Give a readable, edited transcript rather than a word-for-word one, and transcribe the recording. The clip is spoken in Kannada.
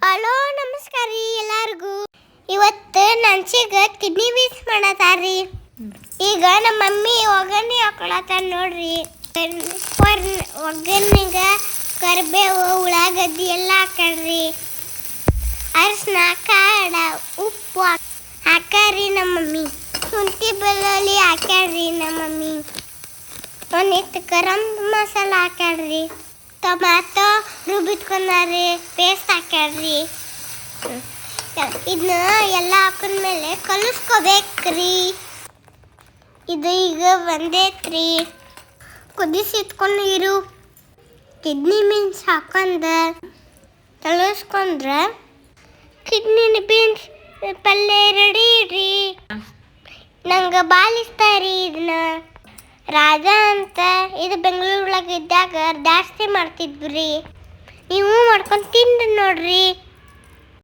ಹಲೋ ನಮಸ್ಕಾರ ರೀ ಎಲ್ಲರಿಗೂ. ಇವತ್ತು ನಂಚಿಗೆ ಕಿಡ್ನಿ ಬೀನ್ಸ್ ಮಾಡತಾರ್ರಿ. ಈಗ ನಮ್ಮ ಮಮ್ಮಿ ಒಗ್ಗರಣೆ ಹಾಕೊಳತ್ತಾರ ನೋಡ್ರಿ. ಒಗ್ಗರಣೆಗೆ ಕರಿಬೇವು ಉಳ್ಳಾಗಡ್ಡಿ ಎಲ್ಲ ಹಾಕ್ಯಾಳ್ರಿ. ಅರಿಶಿನ ಕಾಳ ಉಪ್ಪು ಹಾಕ್ಯಾರ್ರಿ ನಮ್ಮ ಮಮ್ಮಿ. ಶುಂಠಿ ಬೆಳ್ಳುಳ್ಳಿ ಹಾಕ್ಯಾಳ್ರಿ ನಮ್ಮ ಮಮ್ಮಿ. ಒಂದಿಟ್ಟು ಗರಂ ಮಸಾಲ ಹಾಕ್ಯಾಳ್ರಿ. ಟೊಮ್ಯಾಟೊ ರುಬ್ಬಿಟ್ಕೊಂಡ್ರಿ ಪೇಸ್ಟ್ ಹಾಕ್ಯಾಳ್ರಿ. ಇದನ್ನ ಎಲ್ಲ ಹಾಕಿದ್ಮೇಲೆ ಕಲಿಸ್ಕೋಬೇಕ್ರಿ. ಇದು ಈಗ ಬಂದೈತ್ರಿ. ಕುದಿಸಿಟ್ಕೊಂಡು ನೀರು ಕಿಡ್ನಿ ಬೀನ್ಸ್ ಹಾಕೊಂಡು ಕಲಿಸ್ಕೊಂಡ್ರೆ ಕಿಡ್ನಿ ಬೀನ್ಸ್ ಪಲ್ಯ ರೆಡಿ ರೀ. ನಂಗೆ ಭಾಳ ಇಷ್ಟ ರೀ ಇದನ್ನ. ರಾಜಾ ಅಂತ ಇದು ಬೆಂಗಳೂರೊಳಗೆ ಇದ್ದಾಗ ಜಾಸ್ತಿ ಮಾಡ್ತಿದ್ವಿ ರೀ. ನೀವು ಮಾಡ್ಕೊಂಡು ತಿಂದು ನೋಡ್ರಿ.